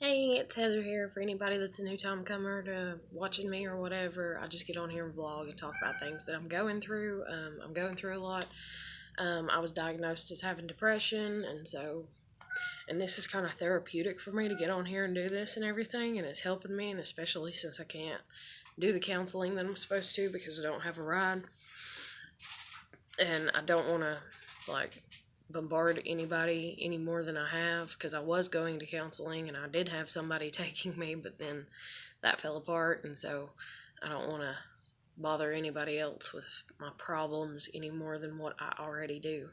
Hey, it's Heather here. For anybody that's a new time comer to watching me or whatever, I just get on here and vlog and talk about things that I'm going through. I'm going through a lot. I was diagnosed as having depression, and this is kind of therapeutic for me to get on here and do this and everything, and it's helping me, and especially since I can't do the counseling that I'm supposed to because I don't have a ride, and I don't want to, like, bombard anybody any more than I have, because I was going to counseling and I did have somebody taking me, but then that fell apart, and so I don't want to bother anybody else with my problems any more than what I already do.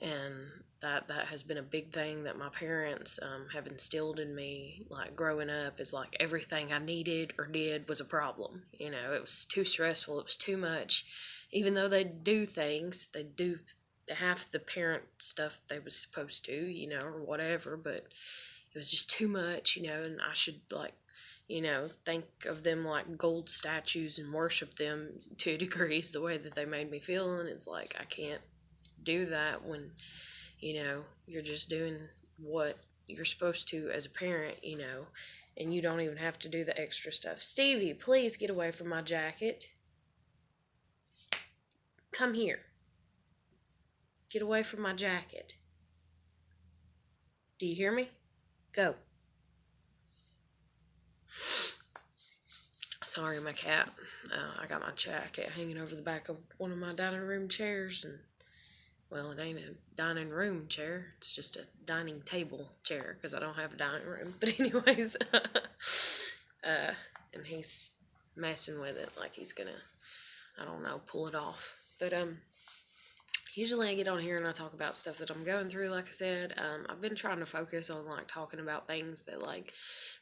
And that has been a big thing that my parents have instilled in me, like growing up, is like everything I needed or did was a problem. It was too stressful, it was too much. Even though they do things, they do half the parent stuff they was supposed to, or whatever, but it was just too much, and I should, like, think of them like gold statues and worship them to degrees the way that they made me feel. And it's like, I can't do that when, you're just doing what you're supposed to as a parent, and you don't even have to do the extra stuff. Stevie, please get away from my jacket. Come here. Get away from my jacket. Do you hear me? Go. Sorry, my cat. I got my jacket hanging over the back of one of my dining room chairs, and, well, it ain't a dining room chair. It's just a dining table chair, because I don't have a dining room. But anyways, and he's messing with it like he's gonna, I don't know, pull it off. But, usually I get on here and I talk about stuff that I'm going through, like I said. I've been trying to focus on, like, talking about things that, like,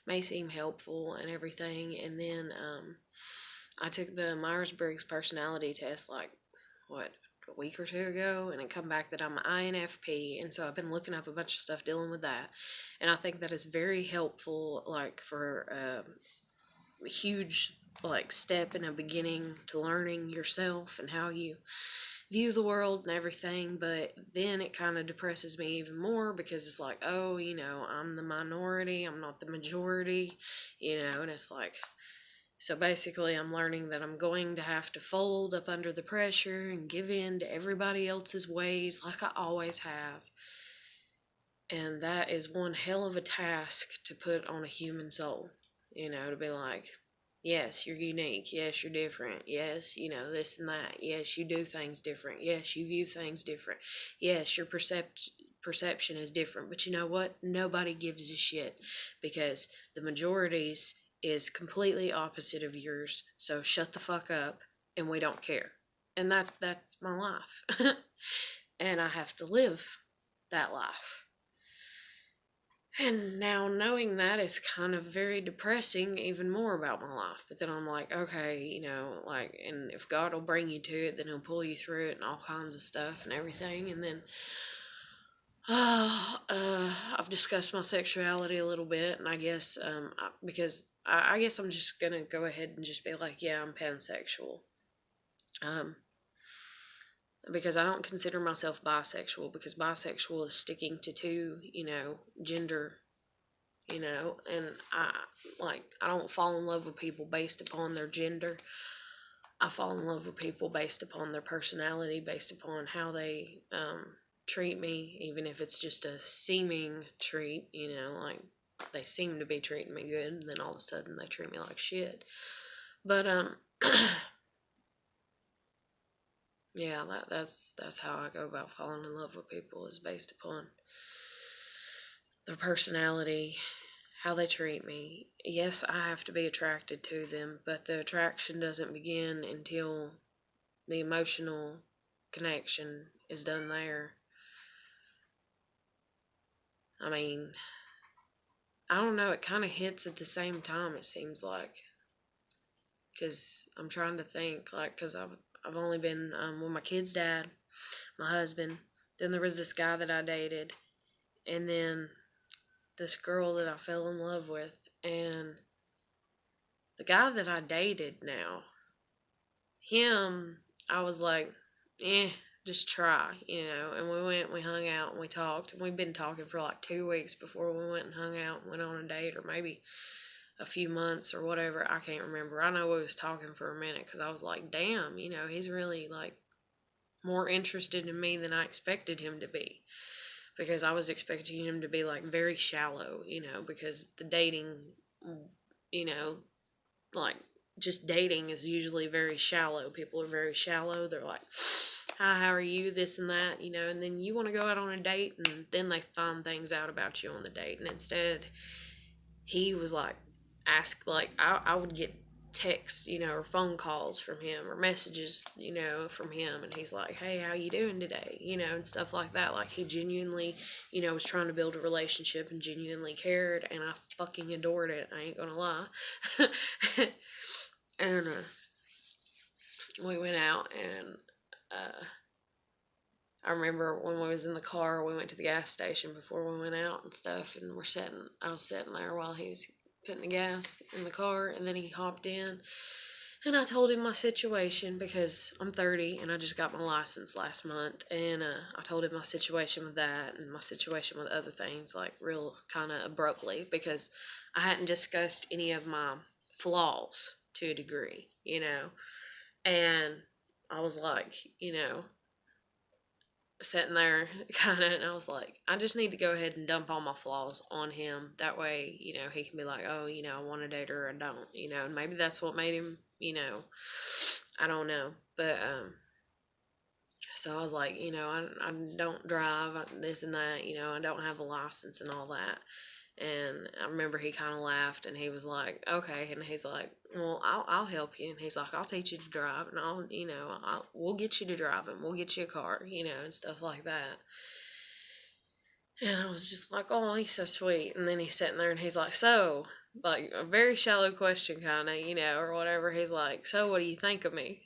may seem helpful and everything. And then I took the Myers-Briggs personality test, like, what, a week or two ago, and it come back that I'm an INFP. And so I've been looking up a bunch of stuff dealing with that. And I think that is very helpful, like, for a huge, like, step in a beginning to learning yourself and how you view the world and everything. But then it kind of depresses me even more, because it's like, oh, I'm the minority, I'm not the majority, and it's like, so basically I'm learning that I'm going to have to fold up under the pressure and give in to everybody else's ways like I always have. And that is one hell of a task to put on a human soul, to be like, yes, you're unique. Yes, you're different. Yes, this and that. Yes, you do things different. Yes, you view things different. Yes, your perception is different. But you know what? Nobody gives a shit, because the majority's is completely opposite of yours. So shut the fuck up, and we don't care. And that's my life. And I have to live that life. And now knowing that is kind of very depressing even more about my life. But then I'm like, okay, like, and if God will bring you to it, then he'll pull you through it and all kinds of stuff and everything. And then I've discussed my sexuality a little bit, and I guess because I guess I'm just gonna go ahead and just be like, yeah, I'm pansexual. Because I don't consider myself bisexual, because bisexual is sticking to two, gender, and I don't fall in love with people based upon their gender. I fall in love with people based upon their personality, based upon how they treat me, even if it's just a seeming treat, like they seem to be treating me good, and then all of a sudden they treat me like shit. But yeah, that's how I go about falling in love with people, is based upon their personality, how they treat me. Yes, I have to be attracted to them, but the attraction doesn't begin until the emotional connection is done there. I mean, I don't know, it kind of hits at the same time, it seems like. Because I'm trying to think, like, because I've only been with my kid's dad, my husband, then there was this guy that I dated, and then this girl that I fell in love with. And the guy that I dated now, him, I was like, Just try, And we hung out, and we talked. And we'd been talking for like 2 weeks before we went and hung out and went on a date, or maybe a few months or whatever. I can't remember. I know we was talking for a minute because I was like, damn, he's really like more interested in me than I expected him to be. Because I was expecting him to be like very shallow, because the dating, like just dating is usually very shallow. People are very shallow. They're like, hi, how are you? This and that, and then you want to go out on a date, and then they find things out about you on the date. And instead, he was like, I would get texts, or phone calls from him, or messages, from him, and he's like, hey, how you doing today, and stuff like that. Like, he genuinely, was trying to build a relationship and genuinely cared, and I fucking adored it, I ain't gonna lie. And we went out, and I remember when we was in the car, we went to the gas station before we went out and stuff, and I was sitting there while he was putting the gas in the car, and then he hopped in, and I told him my situation, because I'm 30 and I just got my license last month, and I told him my situation with that and my situation with other things, like real kind of abruptly, because I hadn't discussed any of my flaws to a degree, and I was like, sitting there kind of, and I was like, I just need to go ahead and dump all my flaws on him. That way, he can be like, oh, I want to date her or I don't, and maybe that's what made him, I don't know. But, so I was like, I don't drive, this and that, I don't have a license and all that. And I remember he kind of laughed, and he was like, okay. And he's like, well, I'll help you. And he's like, I'll teach you to drive, and we'll get you to drive, and we'll get you a car, and stuff like that. And I was just like, oh, he's so sweet. And then he's sitting there, and he's like, so, like, a very shallow question kind of, or whatever. He's like, so what do you think of me?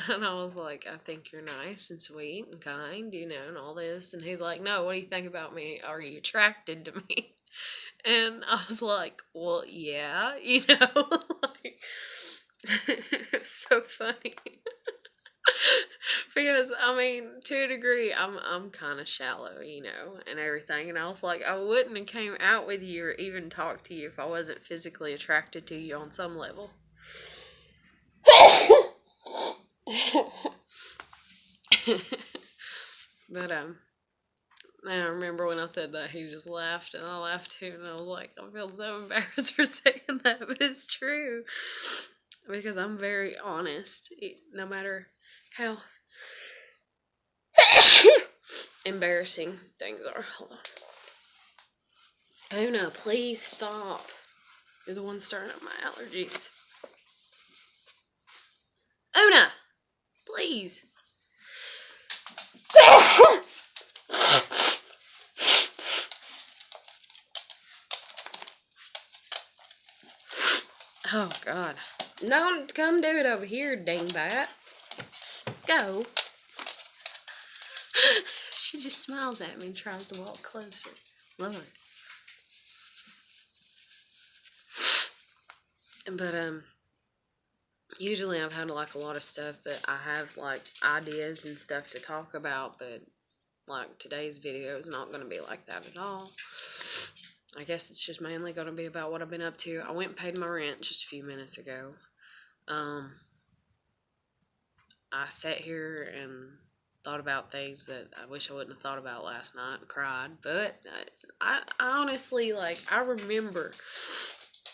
And I was like, I think you're nice and sweet and kind, and all this. And he's like, no, what do you think about me? Are you attracted to me? And I was like, well, yeah, like, it's so funny. Because, I mean, to a degree, I'm kind of shallow, and everything. And I was like, I wouldn't have came out with you or even talked to you if I wasn't physically attracted to you on some level. But, I remember when I said that, he just laughed, and I laughed too, and I was like, I feel so embarrassed for saying that, but it's true, because I'm very honest, no matter how embarrassing things are. Hold on. Una, please stop. You're the one starting up my allergies. Una, please. Oh, God. Don't come do it over here, dingbat. Go. She just smiles at me and tries to walk closer. Lord. But, usually I've had, like, a lot of stuff that I have, like, ideas and stuff to talk about, but, like, today's video is not going to be like that at all. I guess it's just mainly going to be about what I've been up to. I went and paid my rent just a few minutes ago. I sat here and thought about things that I wish I wouldn't have thought about last night and cried. But I honestly, like, I remember,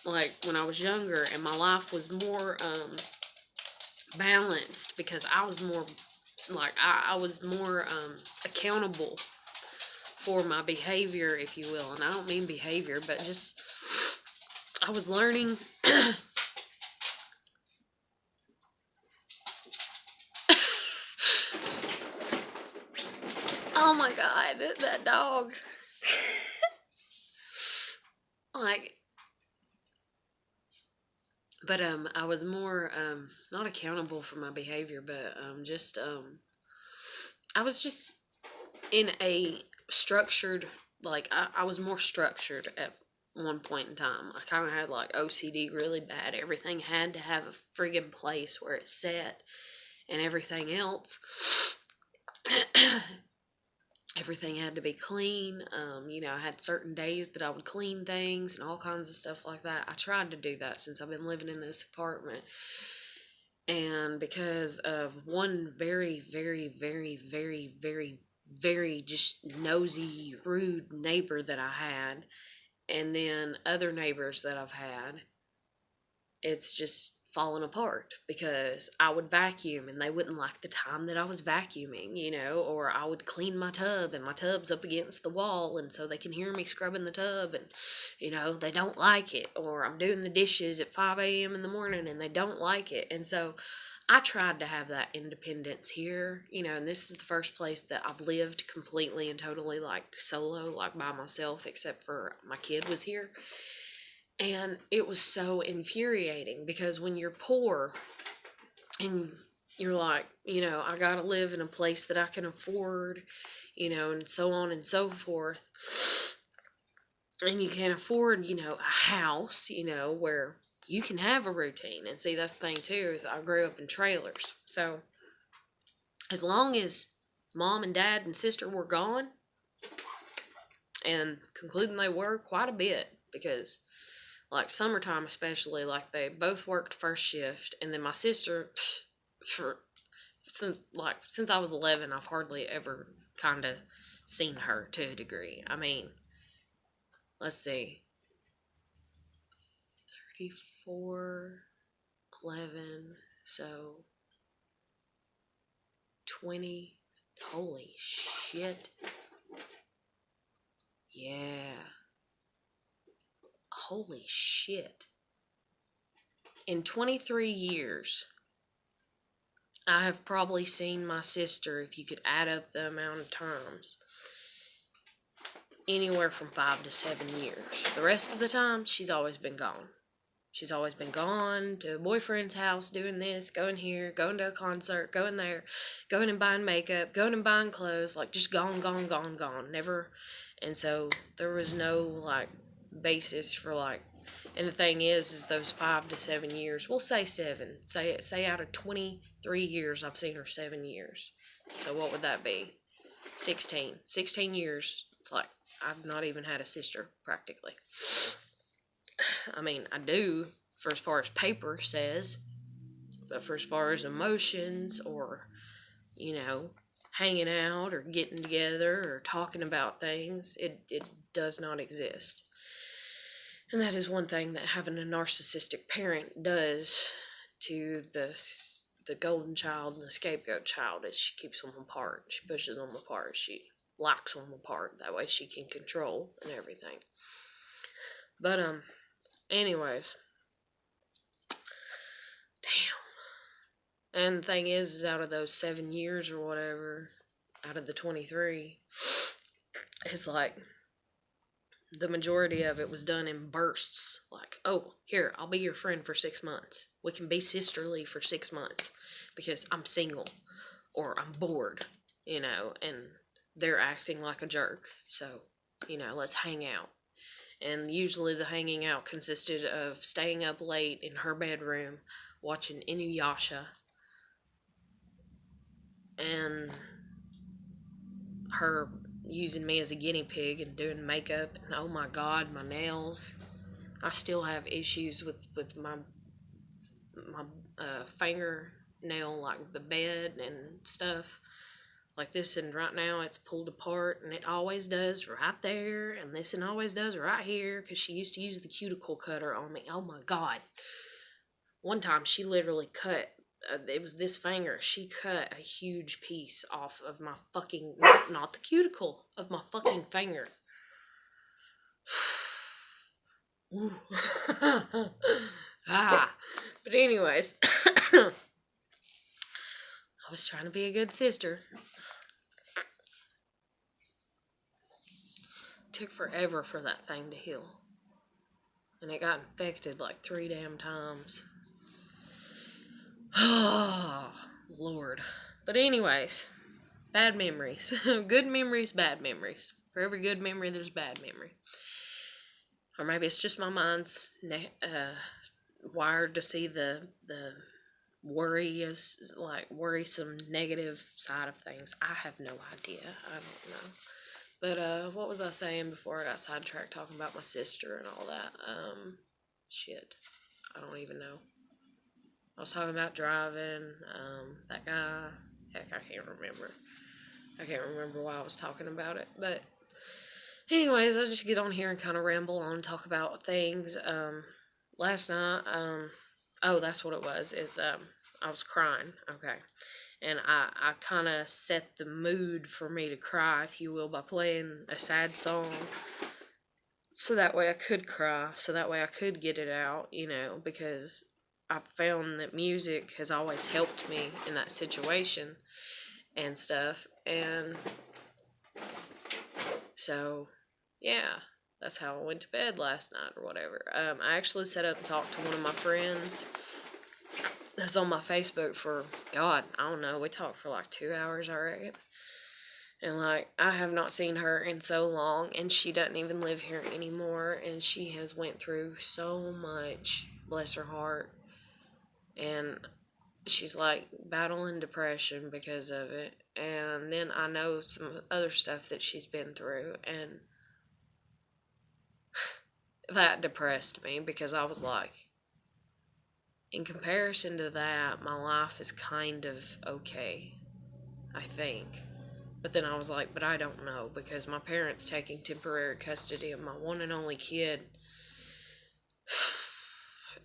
like, when I was younger and my life was more balanced, because I was more, like, I was more accountable for my behavior, if you will. And I don't mean behavior, but just, I was learning. Oh my God, that dog. Like, but I was more not accountable for my behavior, but I was just in a structured, like, I was more structured at one point in time. I kind of had, like, OCD really bad. Everything had to have a friggin' place where it's set and everything else. Everything had to be clean. I had certain days that I would clean things and all kinds of stuff like that. I tried to do that since I've been living in this apartment. And because of one very, very, very, very, very, very just nosy, rude neighbor that I had, and then other neighbors that I've had, it's just falling apart because I would vacuum and they wouldn't like the time that I was vacuuming, or I would clean my tub and my tub's up against the wall and so they can hear me scrubbing the tub and, they don't like it. Or I'm doing the dishes at 5 a.m. in the morning and they don't like it. And so I tried to have that independence here, and this is the first place that I've lived completely and totally like solo, like by myself, except for my kid was here. And it was so infuriating because when you're poor and you're like, I gotta live in a place that I can afford, and so on and so forth. And you can't afford, a house, where you can have a routine. And see, that's the thing too, is I grew up in trailers. So as long as mom and dad and sister were gone, and concluding they were quite a bit, because like summertime especially, like they both worked first shift, and then my sister, since I was 11, I've hardly ever kind of seen her to a degree. I mean, let's see, 34, 11, so 20, holy shit, yeah. Holy shit. In 23 years, I have probably seen my sister, if you could add up the amount of times, anywhere from 5 to 7 years. The rest of the time, she's always been gone. She's always been gone to a boyfriend's house, doing this, going here, going to a concert, going there, going and buying makeup, going and buying clothes, like just gone, gone, gone, gone. Never. And so there was no like basis for like. And the thing is those 5 to 7 years, we'll say 7. Say out of 23 years, I've seen her 7 years. So what would that be? 16. 16 years. It's like I've not even had a sister, practically. I mean, I do, for as far as paper says, but for as far as emotions or, hanging out or getting together or talking about things, it does not exist. And that is one thing that having a narcissistic parent does to the golden child and the scapegoat child, is she keeps them apart. She pushes them apart. She locks them apart. That way she can control and everything. But, anyways. Damn. And the thing is out of those 7 years or whatever, out of the 23, it's like the majority of it was done in bursts. Like, oh, here, I'll be your friend for 6 months. We can be sisterly for 6 months because I'm single or I'm bored, and they're acting like a jerk. So, let's hang out. And usually the hanging out consisted of staying up late in her bedroom watching Inuyasha and her using me as a guinea pig and doing makeup. And oh my god, my nails. I still have issues with my fingernail, like the bed and stuff like this, and right now it's pulled apart, and it always does right there, and this and always does right here, because she used to use the cuticle cutter on me. Oh my god. One time she literally cut, it was this finger, she cut a huge piece off of my fucking, not the cuticle, of my fucking finger. But anyways, I was trying to be a good sister. Took forever for that thing to heal. And it got infected like 3 damn times. Oh, Lord. But anyways, bad memories. Good memories, bad memories. For every good memory, there's bad memory. Or maybe it's just my mind's wired to see the worrisome negative side of things. I have no idea. I don't know. But what was I saying before I got sidetracked talking about my sister and all that? Shit. I don't even know. I was talking about driving, that guy. Heck, I can't remember. I can't remember why I was talking about it. But anyways, I just get on here and kind of ramble on and talk about things. Last night, oh, that's what it was, is I was crying, okay. And I kind of set the mood for me to cry, if you will, by playing a sad song. So that way I could cry, so that way I could get it out, because I've found that music has always helped me in that situation and stuff. And so, yeah, that's how I went to bed last night or whatever. I actually set up and talked to one of my friends that's on my Facebook for, God, I don't know, we talked for like 2 hours, I reckon. And like, I have not seen her in so long, and she doesn't even live here anymore, and she has went through so much, bless her heart. And she's like battling depression because of it. And then I know some other stuff that she's been through, and that depressed me because I was like, in comparison to that, my life is kind of okay, I think. But then I was like, but I don't know, because my parents taking temporary custody of my one and only kid.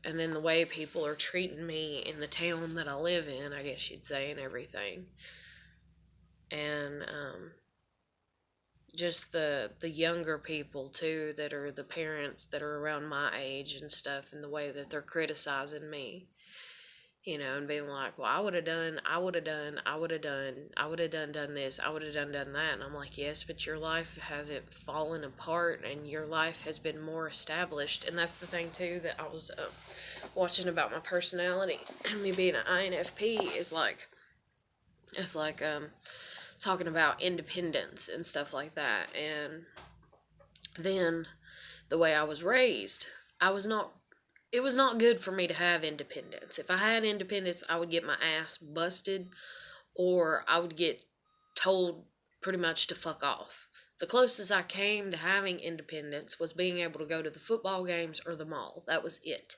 And then the way people are treating me in the town that I live in, I guess you'd say, and everything. And just the younger people, too, that are the parents that are around my age and stuff, and the way that they're criticizing me. And being like, well, I would have done this, I would have done that. And I'm like, yes, but your life hasn't fallen apart, and your life has been more established. And that's the thing, too, that I was watching about my personality and me being an INFP is like, it's like talking about independence and stuff like that. And then the way I was raised, it was not good for me to have independence. If I had independence, I would get my ass busted, or I would get told pretty much to fuck off. The closest I came to having independence was being able to go to the football games or the mall. That was it.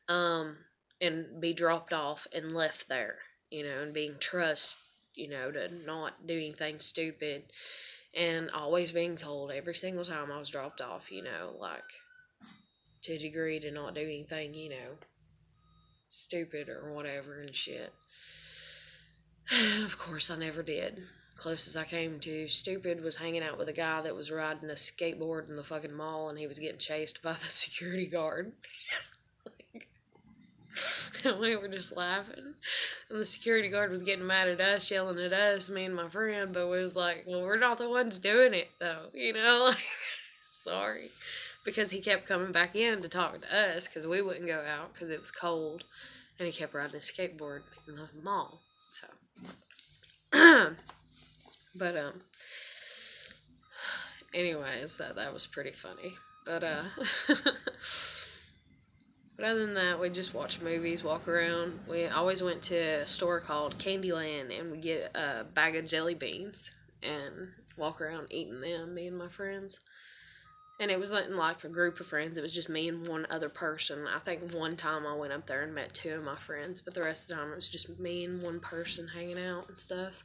And be dropped off and left there, and being trusted, to not do anything stupid, and always being told every single time I was dropped off, like, to a degree, to not do anything, stupid or whatever and shit. And of course, I never did. Closest I came to stupid was hanging out with a guy that was riding a skateboard in the fucking mall, and he was getting chased by the security guard. And we were just laughing. And the security guard was getting mad at us, yelling at us, me and my friend, but we was like, well, we're not the ones doing it, though, sorry. Because he kept coming back in to talk to us, because we wouldn't go out because it was cold, and he kept riding his skateboard in the mall. So, but anyways, that was pretty funny. But but other than that, we just watch movies, walk around. We always went to a store called Candyland, and we get a bag of jelly beans and walk around eating them, me and my friends. And it wasn't like a group of friends. It was just me and one other person. I think one time I went up there and met 2 of my friends, but the rest of the time it was just me and one person hanging out and stuff.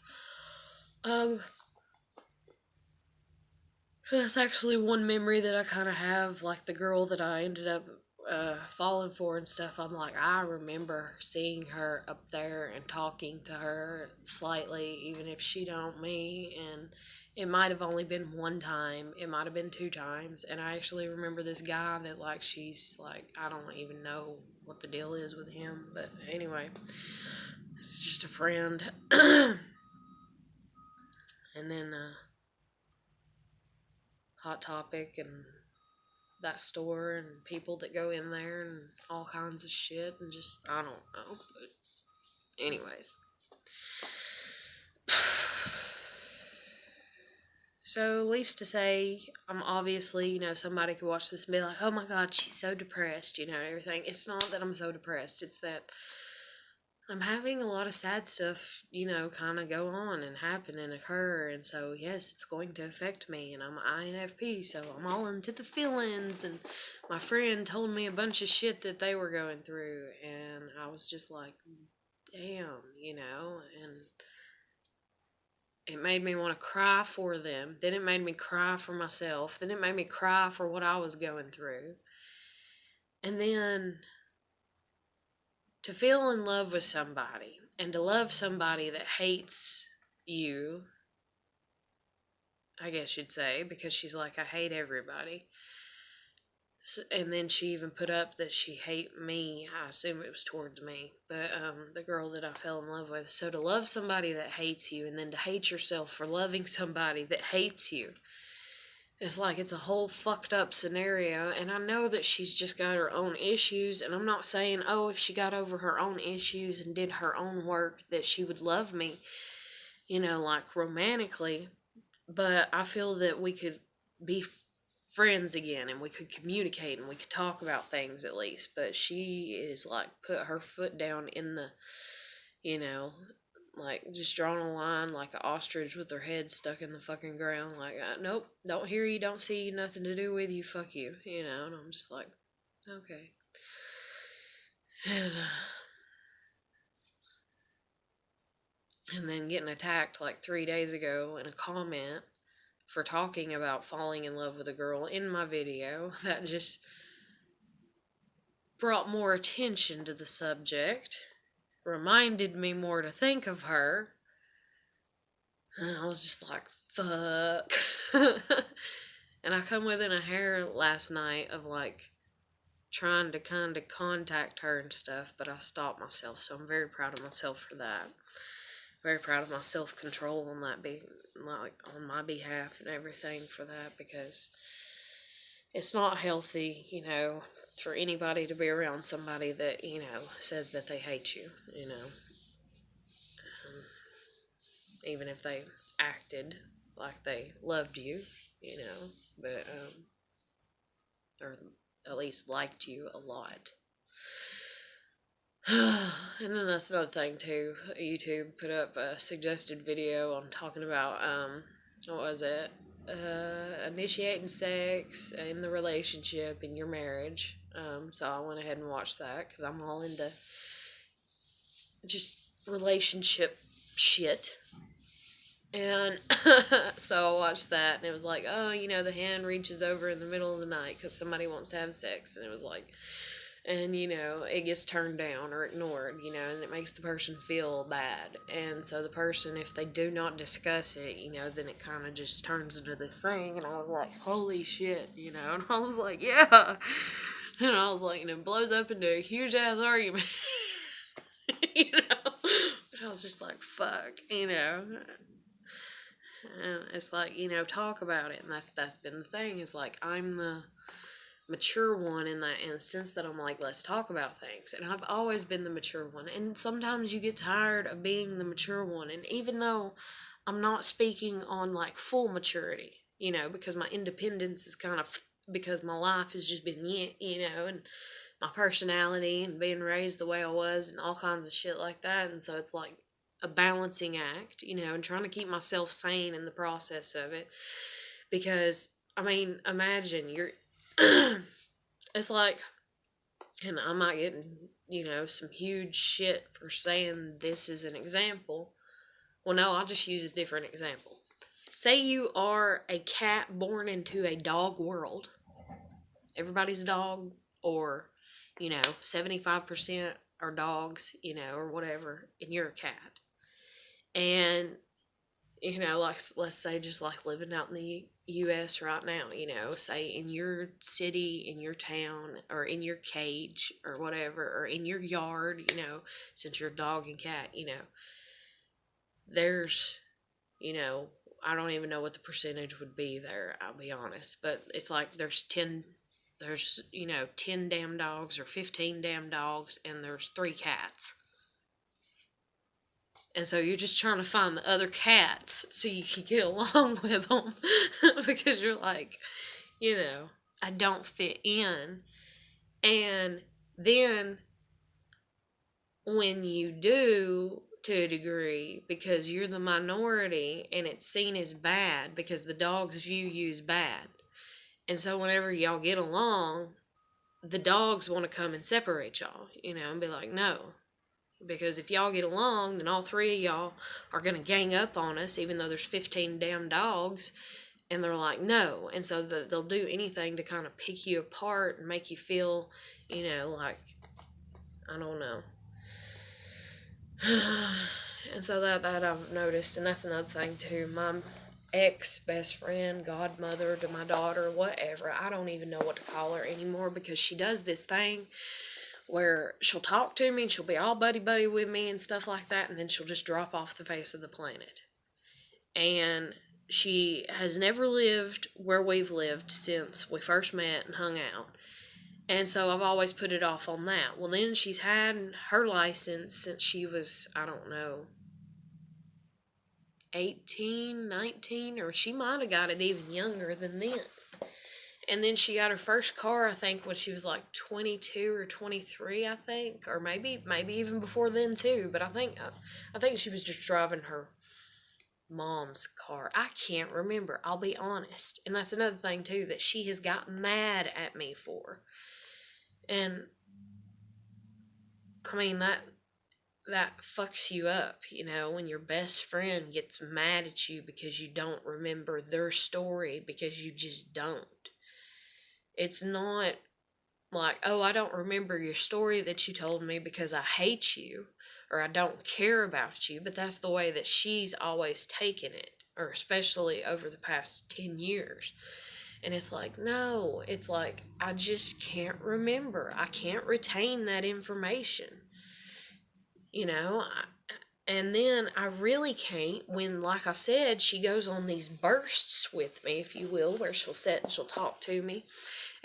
That's actually one memory that I kind of have, like the girl that I ended up falling for and stuff. I'm like, I remember seeing her up there and talking to her slightly, even if she don't me, and it might have only been one time, it might have been 2 times. And I actually remember this guy that, like, she's like, I don't even know what the deal is with him, but anyway, it's just a friend. And then Hot Topic and that store and people that go in there and all kinds of shit, and just, I don't know, but anyways. So, at least to say, I'm obviously, somebody could watch this and be like, oh my god, she's so depressed, and everything. It's not that I'm so depressed, it's that I'm having a lot of sad stuff, kind of go on and happen and occur. And so, yes, it's going to affect me. And I'm INFP, so I'm all into the feelings. And my friend told me a bunch of shit that they were going through. And I was just like, damn, And it made me want to cry for them. Then it made me cry for myself. Then it made me cry for what I was going through. And then to fall in love with somebody and to love somebody that hates you, I guess you'd say, because she's like, I hate everybody. And then she even put up that she hate me. I assume it was towards me, but the girl that I fell in love with. So to love somebody that hates you and then to hate yourself for loving somebody that hates you, it's like it's a whole fucked up scenario. And I know that she's just got her own issues, and I'm not saying, oh, if she got over her own issues and did her own work that she would love me, like romantically. But I feel that we could be friends again and we could communicate and we could talk about things at least. But she is like put her foot down in the, like just drawing a line like an ostrich with her head stuck in the fucking ground. Like, nope, don't hear you, don't see you, nothing to do with you, fuck you, And I'm just like, okay. And then getting attacked like 3 days ago in a comment for talking about falling in love with a girl in my video, that just brought more attention to the subject, reminded me more to think of her. And I was just like, fuck. And I come within a hair last night of like trying to kind of contact her and stuff, but I stopped myself, so I'm very proud of myself for that. Very proud of my self-control on that, like on my behalf and everything for that, because it's not healthy, for anybody to be around somebody that, says that they hate you, even if they acted like they loved you, but, or at least liked you a lot. And then that's another thing too. YouTube put up a suggested video on talking about, what was it? Initiating sex in the relationship, in your marriage. So I went ahead and watched that because I'm all into just relationship shit. And so I watched that, and it was like, oh, the hand reaches over in the middle of the night because somebody wants to have sex. And it was like, and it gets turned down or ignored, and it makes the person feel bad. And so the person, if they do not discuss it, then it kind of just turns into this thing. And I was like, holy shit, and I was like, yeah. And I was like, it blows up into a huge ass argument. But I was just like, fuck, and it's like, talk about it. And that's been the thing, is like, I'm the mature one in that instance, that I'm like, let's talk about things. And I've always been the mature one, and sometimes you get tired of being the mature one. And even though I'm not speaking on like full maturity, because my independence is kind of, because my life has just been and my personality and being raised the way I was and all kinds of shit like that. And so it's like a balancing act, and trying to keep myself sane in the process of it. Because imagine you're it's like, and I might get, some huge shit for saying this is an example. Well, no, I'll just use a different example. Say you are a cat born into a dog world. Everybody's a dog, or, 75% are dogs, or whatever, and you're a cat. And, like, let's say just like living out in the U.S. right now, say in your city, in your town, or in your cage, or whatever, or in your yard, since you're a dog and cat, there's, I don't even know what the percentage would be there, I'll be honest, but it's like there's 10 damn dogs or 15 damn dogs, and there's 3 cats. And so you're just trying to find the other cats so you can get along with them because you're like, I don't fit in. And then when you do, to a degree, because you're the minority and it's seen as bad because the dogs view you as bad. And so whenever y'all get along, the dogs want to come and separate y'all, and be like, no. Because if y'all get along, then all three of y'all are going to gang up on us, even though there's 15 damn dogs. And they're like, no. And so they'll do anything to kind of pick you apart and make you feel, like, I don't know. And so that I've noticed. And that's another thing, too. My ex-best friend, godmother to my daughter, whatever, I don't even know what to call her anymore, because she does this thing where she'll talk to me and she'll be all buddy with me and stuff like that, and then she'll just drop off the face of the planet. And she has never lived where we've lived since we first met and hung out. And so I've always put it off on that. Well, then she's had her license since she was, I don't know, 18, 19, or she might have got it even younger than then. And then she got her first car, I think, when she was like 22 or 23, I think. Or maybe even before then, too. But I think she was just driving her mom's car. I can't remember, I'll be honest. And that's another thing, too, that she has got mad at me for. And, I mean, that fucks you up, when your best friend gets mad at you because you don't remember their story, because you just don't. It's not like, oh, I don't remember your story that you told me because I hate you or I don't care about you, but that's the way that she's always taken it, or especially over the past 10 years. And it's like, no, it's like, I just can't remember. I can't retain that information. And then I really can't when, like I said, she goes on these bursts with me, if you will, where she'll sit and she'll talk to me,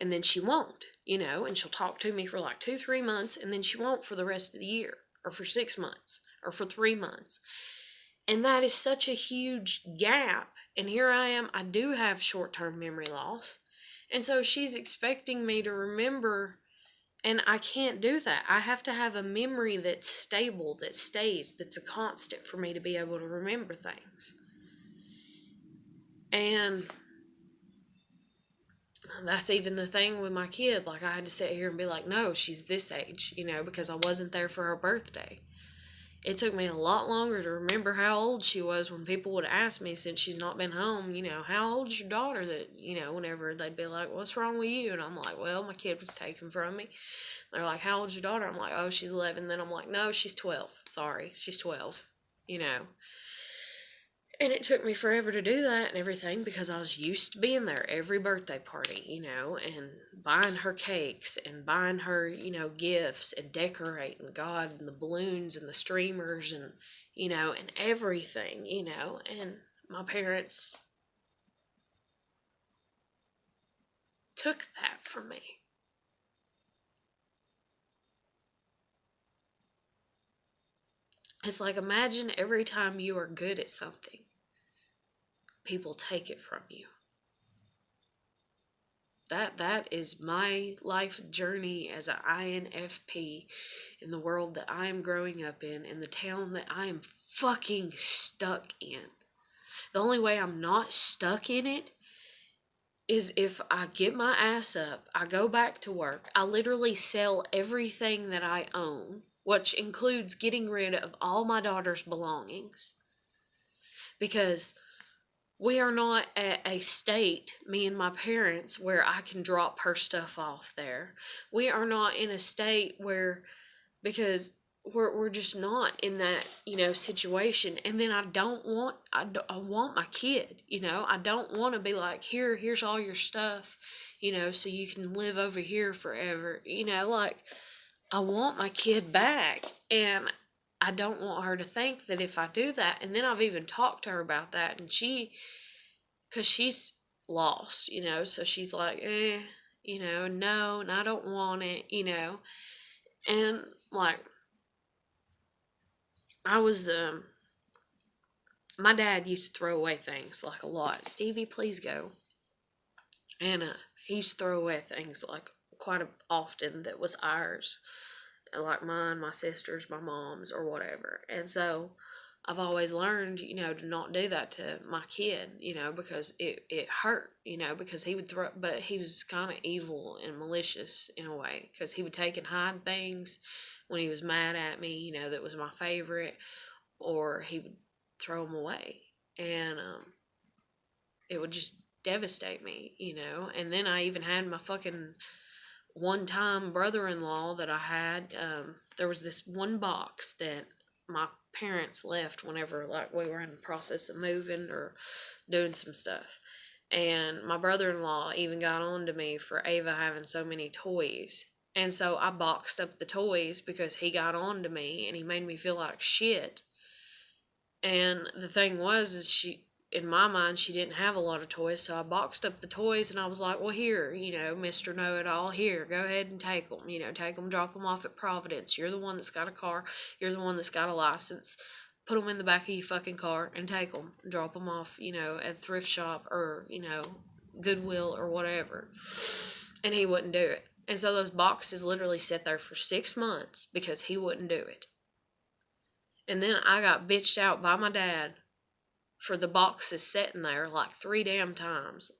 and then she won't, and she'll talk to me for like 2-3 months, and then she won't for the rest of the year, or for 6 months, or for 3 months. And that is such a huge gap. And here I am, I do have short-term memory loss. And so she's expecting me to remember, and I can't do that. I have to have a memory that's stable, that stays, that's a constant for me to be able to remember things. And that's even the thing with my kid. Like, I had to sit here and be like, no, she's this age, because I wasn't there for her birthday. It took me a lot longer to remember how old she was when people would ask me, since she's not been home, how old's your daughter? That, whenever they'd be like, what's wrong with you? And I'm like, well, my kid was taken from me. They're like, how old's your daughter? I'm like, oh, she's 11. Then I'm like, no, she's 12. Sorry, she's 12. And it took me forever to do that and everything, because I was used to being there every birthday party, and buying her cakes and buying her, gifts and decorating, God, and the balloons and the streamers and, and everything, and my parents took that from me. It's like, imagine every time you are good at something, people take it from you. That is my life journey as an INFP in the world that I am growing up in the town that I am fucking stuck in. The only way I'm not stuck in it is if I get my ass up, I go back to work, I literally sell everything that I own, which includes getting rid of all my daughter's belongings. Because we are not at a state, me and my parents, where I can drop her stuff off there. We are not in a state where, because we're just not in that, situation. And then I want my kid, I don't want to be like, here's all your stuff, so you can live over here forever. Like, I want my kid back, and I don't want her to think that if I do that, and then I've even talked to her about that, and because she's lost, so she's like, no, and I don't want it, and like, I was, my dad used to throw away things, like, a lot. Stevie, please go. And, he used to throw away things, like, quite often that was ours. like mine, my sister's, my mom's, or whatever. And so I've always learned, to not do that to my kid, because it hurt, because he would throw, but he was kind of evil and malicious in a way, because he would take and hide things when he was mad at me, that was my favorite, or he would throw them away. And it would just devastate me, And then I even had my fucking one time brother-in-law that I had. There was this one box that my parents left whenever like we were in the process of moving or doing some stuff. And my brother-in-law even got on to me for Ava having so many toys. And so I boxed up the toys because he got on to me and he made me feel like shit. And the thing was, is in my mind, she didn't have a lot of toys, so I boxed up the toys and I was like, well, here, Mr. Know-It-All, here, go ahead and take them, take them, drop them off at Providence. You're the one that's got a car, you're the one that's got a license. Put them in the back of your fucking car and take them, drop them off, at thrift shop or, Goodwill or whatever. And he wouldn't do it. And so those boxes literally sat there for 6 months because he wouldn't do it. And then I got bitched out by my dad for the boxes sitting there like 3 damn times.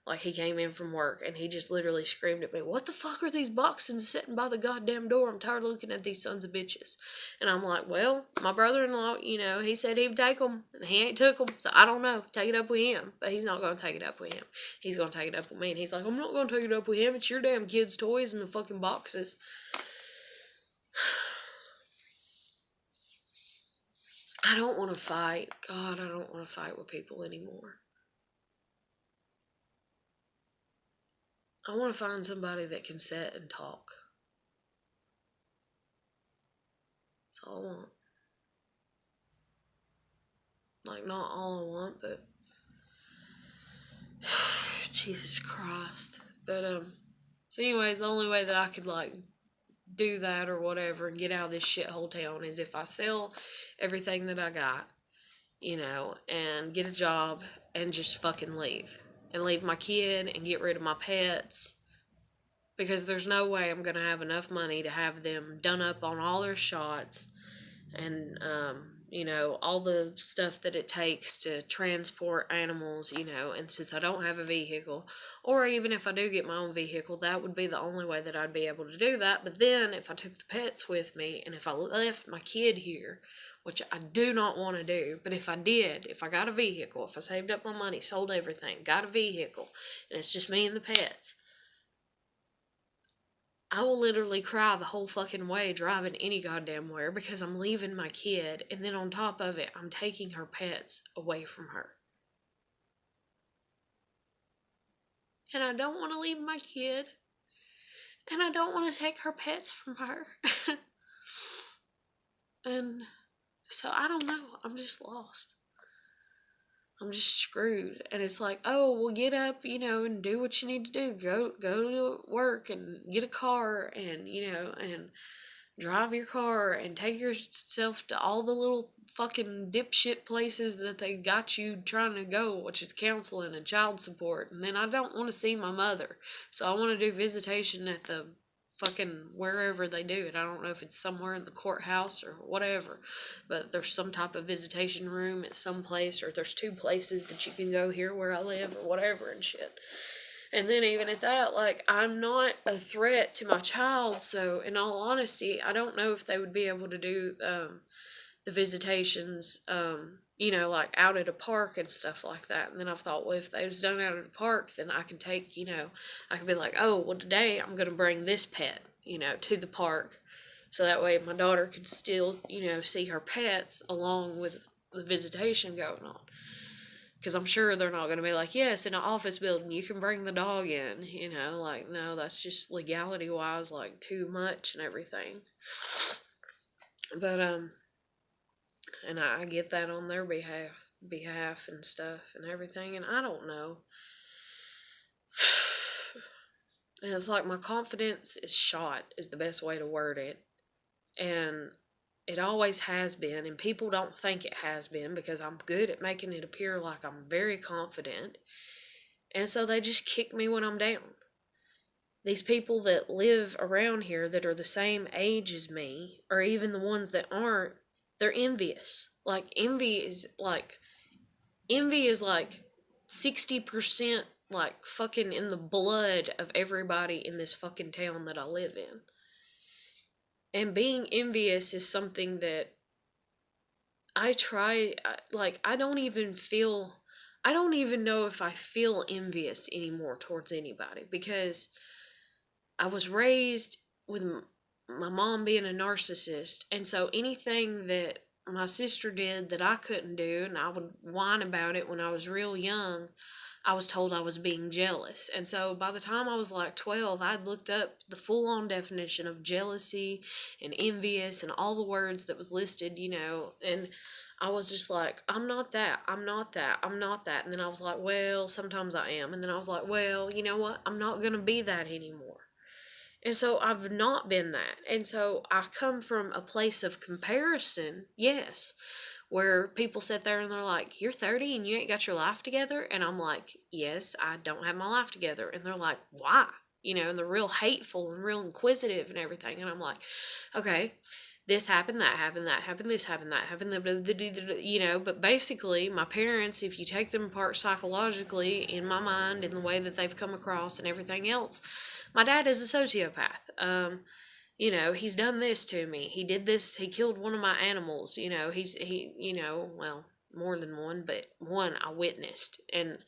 Like he came in from work and he just literally screamed at me, what the fuck are these boxes sitting by the goddamn door? I'm tired of looking at these sons of bitches. And I'm like, well, my brother-in-law, he said he'd take them and he ain't took them. So I don't know. Take it up with him. But he's not going to take it up with him. He's going to take it up with me. And he's like, I'm not going to take it up with him. It's your damn kids' toys in the fucking boxes. I don't want to fight. God, I don't want to fight with people anymore. I want to find somebody that can sit and talk. That's all I want. Like, not all I want, but Jesus Christ. But, so anyways, the only way that I could, like, do that or whatever and get out of this shithole town is if I sell everything that I got, and get a job and just fucking leave. And leave my kid and get rid of my pets. Because there's no way I'm going to have enough money to have them done up on all their shots and, all the stuff that it takes to transport animals, and since I don't have a vehicle, or even if I do get my own vehicle, that would be the only way that I'd be able to do that. But then if I took the pets with me and if I left my kid here, which I do not want to do, but if I did, if I got a vehicle, if I saved up my money, sold everything, got a vehicle, and it's just me and the pets, I will literally cry the whole fucking way driving any goddamn where because I'm leaving my kid, and then on top of it, I'm taking her pets away from her. And I don't want to leave my kid, and I don't want to take her pets from her. And so I don't know, I'm just lost. I'm just screwed. And it's like, oh, well, get up, and do what you need to do. Go to work and get a car and, and drive your car and take yourself to all the little fucking dipshit places that they got you trying to go, which is counseling and child support. And then I don't want to see my mother. So I want to do visitation at the fucking wherever they do it. I don't know if it's somewhere in the courthouse or whatever, but there's some type of visitation room at some place, or there's 2 places that you can go here where I live or whatever and shit. And then even at that, like, I'm not a threat to my child, so in all honesty, I don't know if they would be able to do the visitations, like out at a park and stuff like that. And then I've thought, well, if they was done out at a park, then I can take, I can be like, oh, well, today I'm going to bring this pet, to the park. So that way my daughter could still, see her pets along with the visitation going on. Because I'm sure they're not going to be like, yes, in an office building, you can bring the dog in, like, no, that's just legality-wise, like, too much and everything. But, and I get that on their behalf and stuff and everything, and I don't know. And it's like my confidence is shot, is the best way to word it. And it always has been, and people don't think it has been because I'm good at making it appear like I'm very confident. And so they just kick me when I'm down. these people that live around here that are the same age as me, or even the ones that aren't, they're envious. Envy is like 60% like fucking in the blood of everybody in this fucking town that I live in. And being envious is something that I try, like, I don't even know if I feel envious anymore towards anybody, because I was raised with my mom being a narcissist, and so anything that my sister did that I couldn't do, and I would whine about it when I was real young, I was told I was being jealous. And so by the time I was like 12, I'd looked up the full on definition of jealousy and envious and all the words that was listed, and I was just like, I'm not that, I'm not that, I'm not that. And then I was like, well, sometimes I am. And then I was like, well, you know what? I'm not going to be that anymore. And so I've not been that. And so I come from a place of comparison, yes, where people sit there and they're like, you're 30 and you ain't got your life together? And I'm like, yes, I don't have my life together. And they're like, why? And they're real hateful and real inquisitive and everything. And I'm like, okay, this happened, that happened, that happened, this happened, that happened, but basically my parents, if you take them apart psychologically, in my mind, in the way that they've come across and everything else, my dad is a sociopath. He's done this to me. He did this. He killed one of my animals. Well, more than one, but one I witnessed. And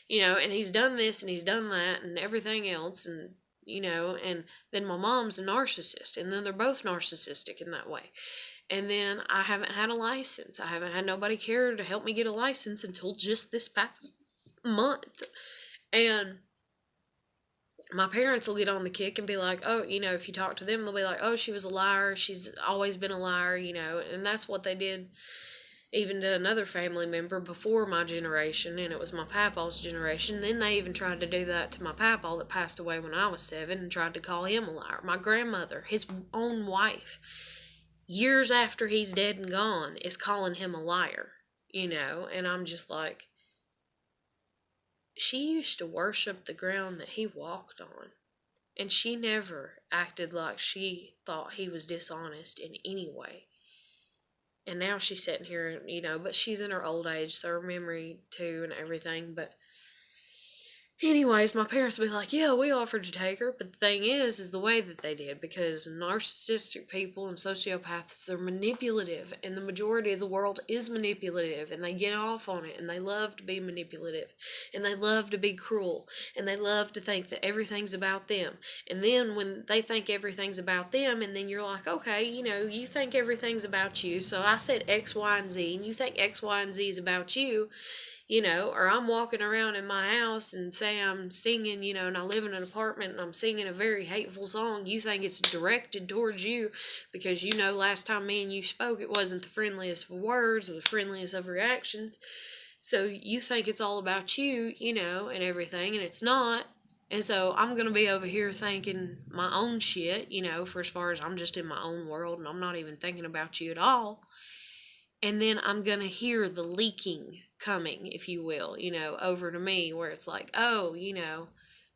he's done this and he's done that and everything else. And and then my mom's a narcissist, and then they're both narcissistic in that way. And then I haven't had a license. I haven't had nobody care to help me get a license until just this past month. And my parents will get on the kick and be like, oh, if you talk to them, they'll be like, oh, she was a liar. She's always been a liar, and that's what they did even to another family member before my generation, and it was my papa's generation. Then they even tried to do that to my papa that passed away when I was 7, and tried to call him a liar. My grandmother, his own wife, years after he's dead and gone, is calling him a liar, and I'm just like, she used to worship the ground that he walked on, and she never acted like she thought he was dishonest in any way. And now she's sitting here, but she's in her old age, so her memory too and everything. But anyways, my parents would be like, yeah, we offered to take her. But the thing is the way that they did, because narcissistic people and sociopaths, they're manipulative. And the majority of the world is manipulative. And they get off on it. And they love to be manipulative. And they love to be cruel. And they love to think that everything's about them. And then when they think everything's about them, and then you're like, okay, you think everything's about you. So I said X, Y, and Z. And you think X, Y, and Z is about you. Or I'm walking around in my house and say I'm singing, and I live in an apartment and I'm singing a very hateful song. You think it's directed towards you because last time me and you spoke, it wasn't the friendliest of words or the friendliest of reactions. So you think it's all about you, and everything, and it's not. And so I'm going to be over here thinking my own shit, for as far as I'm just in my own world and I'm not even thinking about you at all. And then I'm going to hear the leaking coming, if you will, over to me, where it's like, oh,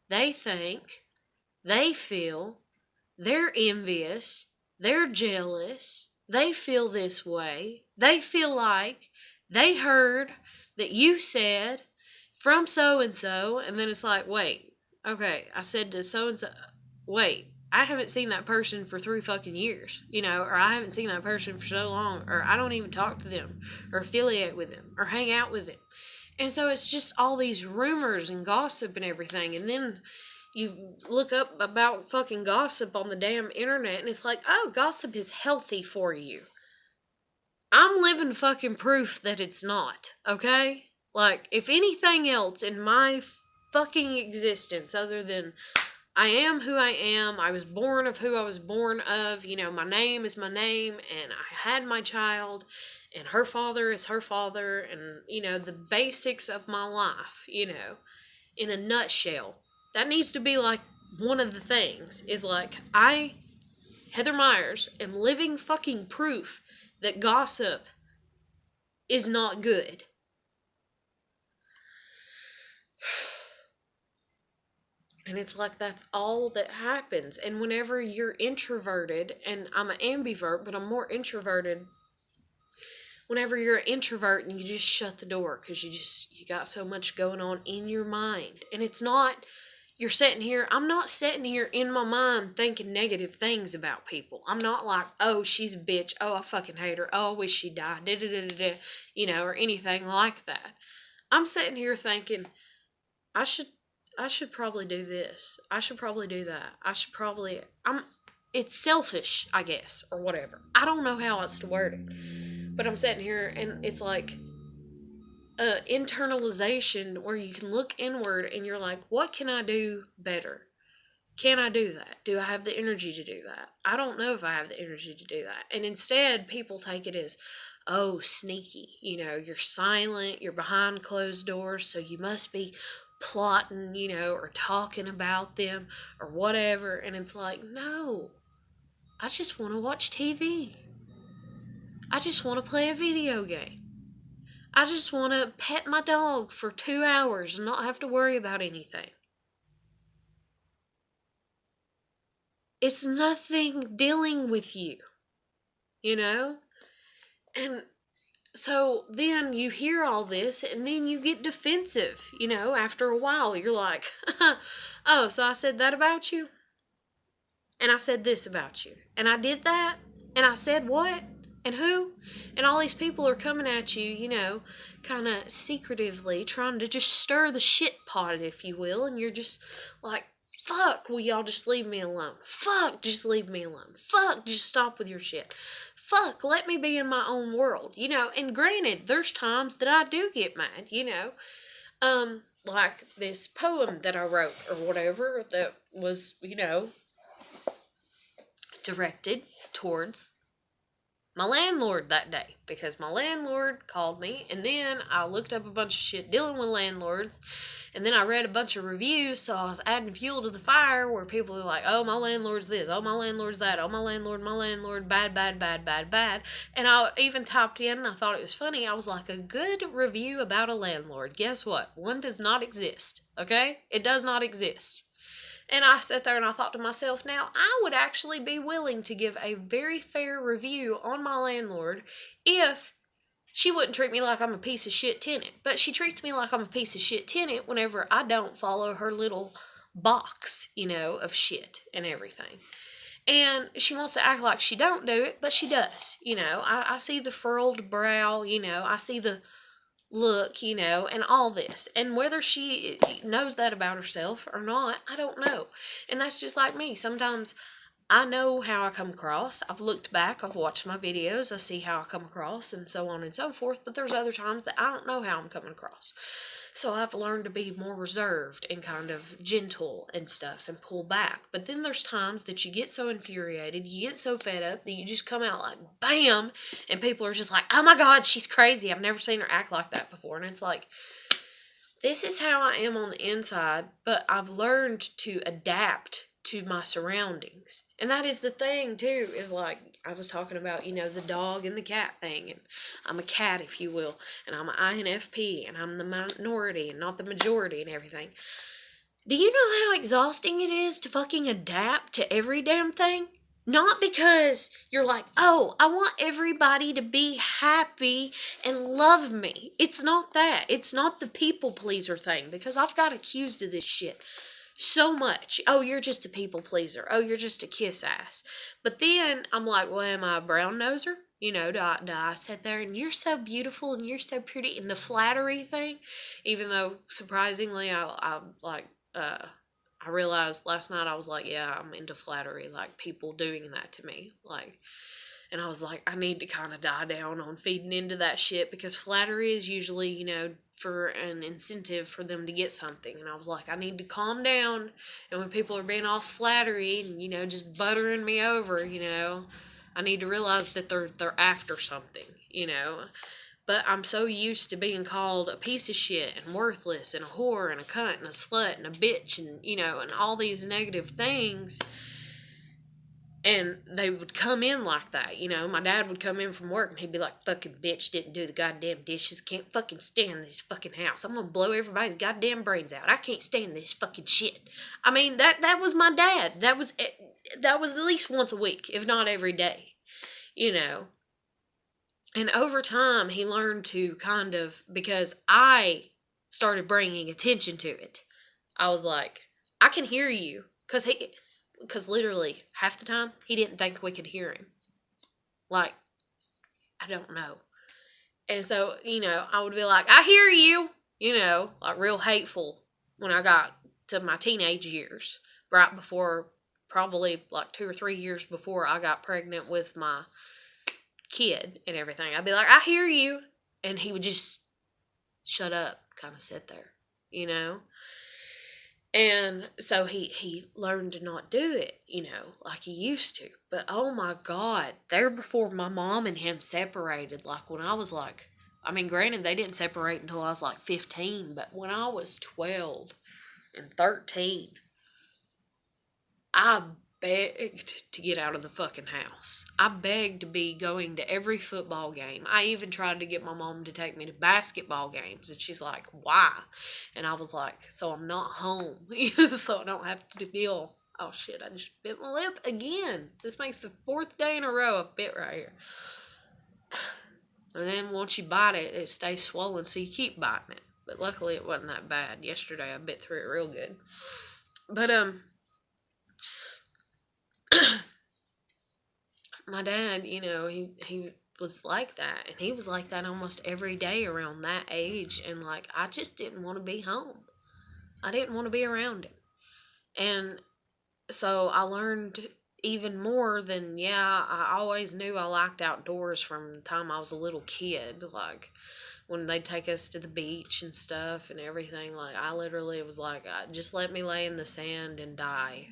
they think, they feel, they're envious, they're jealous, they feel this way, they feel like they heard that you said from so-and-so, and then it's like, wait, okay, I said to so-and-so, wait, I haven't seen that person for 3 fucking years, or I haven't seen that person for so long, or I don't even talk to them, or affiliate with them, or hang out with them. And so it's just all these rumors and gossip and everything, and then you look up about fucking gossip on the damn internet, and it's like, oh, gossip is healthy for you. I'm living fucking proof that it's not, okay? Like, if anything else in my fucking existence other than I am who I am. I was born of who I was born of. My name is my name, and I had my child, and her father is her father, and, the basics of my life, in a nutshell. That needs to be, like, one of the things, is, like, I, Heather Myers, am living fucking proof that gossip is not good. And it's like that's all that happens. And whenever you're introverted, and I'm an ambivert, but I'm more introverted. Whenever you're an introvert and you just shut the door because you got so much going on in your mind. And it's not I'm not sitting here in my mind thinking negative things about people. I'm not like, oh, she's a bitch. Oh, I fucking hate her. Oh, I wish she died. Da, da, da, da, da, or anything like that. I'm sitting here thinking, I should probably do this. I should probably do that. It's selfish, I guess, or whatever. I don't know how else to word it. But I'm sitting here and it's like internalization where you can look inward and you're like, what can I do better? Can I do that? Do I have the energy to do that? I don't know if I have the energy to do that. And instead, people take it as, oh, sneaky. You're silent, you're behind closed doors, so you must be plotting, or talking about them or whatever. And it's like, no, I just want to watch TV. I just want to play a video game. I just want to pet my dog for 2 hours and not have to worry about anything. It's nothing dealing with you, And so then you hear all this and then you get defensive, after a while. You're like, oh, so I said that about you? And I said this about you. And I did that? And I said what? And who? And all these people are coming at you, kind of secretively trying to just stir the shit pot, if you will. And you're just like, fuck, will y'all just leave me alone? Fuck, just leave me alone. Fuck, just stop with your shit. Fuck, let me be in my own world, And granted, there's times that I do get mad, like this poem that I wrote or whatever that was, directed towards my landlord that day, because my landlord called me, and then I looked up a bunch of shit dealing with landlords, and then I read a bunch of reviews, so I was adding fuel to the fire where people are like, oh, my landlord's this, oh, my landlord's that, oh, my landlord, bad, bad, bad, bad, bad. And I even typed in, and I thought it was funny, I was like, a good review about a landlord. Guess what? One does not exist, okay? It does not exist. And I sat there and I thought to myself, now, I would actually be willing to give a very fair review on my landlord if she wouldn't treat me like I'm a piece of shit tenant. But she treats me like I'm a piece of shit tenant whenever I don't follow her little box, of shit and everything. And she wants to act like she don't do it, but she does. I see the furrowed brow, I see the look, and all this. And whether she knows that about herself or not, I don't know. And that's just like me. Sometimes I know how I come across. I've looked back, I've watched my videos, I see how I come across, and so on and so forth. But there's other times that I don't know how I'm coming across. So I've learned to be more reserved and kind of gentle and stuff and pull back. But then there's times that you get so infuriated, you get so fed up that you just come out like bam, and people are just like, oh my God, she's crazy. I've never seen her act like that before. And it's like, this is how I am on the inside, but I've learned to adapt to my surroundings. And that is the thing too, is like I was talking about, the dog and the cat thing, and I'm a cat, if you will, and I'm an INFP, and I'm the minority and not the majority and everything. Do you know how exhausting it is to fucking adapt to every damn thing? Not because you're like, oh, I want everybody to be happy and love me. It's not that. It's not the people pleaser thing, because I've got accused of this shit so much. Oh, you're just a people pleaser. Oh, you're just a kiss ass. But then I'm like, well, am I a brown noser? Do I sit there and you're so beautiful and you're so pretty, and the flattery thing, even though surprisingly I realized last night, I was like, yeah, I'm into flattery, like people doing that to me, like, and I was like, I need to kind of die down on feeding into that shit, because flattery is usually, for an incentive for them to get something. And I was like, I need to calm down. And when people are being all flattery and, just buttering me over, I need to realize that they're after something, But I'm so used to being called a piece of shit and worthless and a whore and a cunt and a slut and a bitch and, and all these negative things. And they would come in like that, you know. My dad would come in from work and he'd be like, fucking bitch didn't do the goddamn dishes. Can't fucking stand this fucking house. I'm gonna blow everybody's goddamn brains out. I can't stand this fucking shit. I mean, that was my dad. That was at least once a week, if not every day, you know. And over time, he learned to kind of, because I started bringing attention to it. I was like, I can hear you. Because literally, half the time, he didn't think we could hear him. Like, I don't know. And so, you know, I would be like, I hear you. You know, like real hateful when I got to my teenage years. Right before, probably like 2 or 3 years before I got pregnant with my kid and everything. I'd be like, I hear you. And he would just shut up, kind of sit there, you know. And so he learned to not do it, you know, like he used to. But oh my God, there before my mom and him separated, like when I was like, I mean, granted, they didn't separate until I was like 15, but when I was 12 and 13, I begged to get out of the fucking house. I begged to be going to every football game. I even tried to get my mom to take me to basketball games, and she's like, why? And I was like, so I'm not home, so I don't have to deal. Oh shit, I just bit my lip again. This makes the 4th day in a row I've bit right here. And then once you bite it, it stays swollen, so you keep biting it. But luckily it wasn't that bad. Yesterday I bit through it real good. But, my dad, you know, he was like that, and he was like that almost every day around that age, and like I just didn't want to be home. I didn't want to be around him. And so I learned even more than, I always knew I liked outdoors from the time I was a little kid. Like when they'd take us to the beach and stuff and everything, like I literally was like, just let me lay in the sand and die.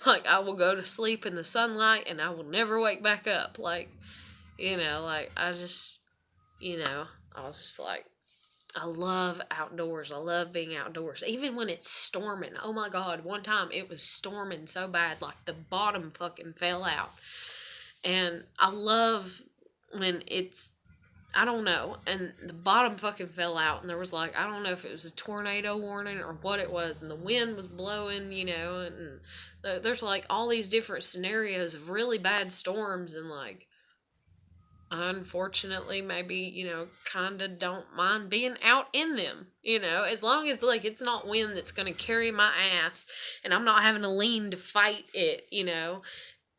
Like I will go to sleep in the sunlight and I will never wake back up. Like, you know, like I just, you know, I was just like, I love outdoors. I love being outdoors. Even when it's storming. Oh my God, one time it was storming so bad, like the bottom fucking fell out. And I love when it's, I don't know, and the bottom fucking fell out, and there was like, I don't know if it was a tornado warning or what it was, and the wind was blowing, you know, and there's like all these different scenarios of really bad storms, and like, unfortunately, maybe, you know, kind of don't mind being out in them, you know, as long as like it's not wind that's going to carry my ass, and I'm not having to lean to fight it, you know.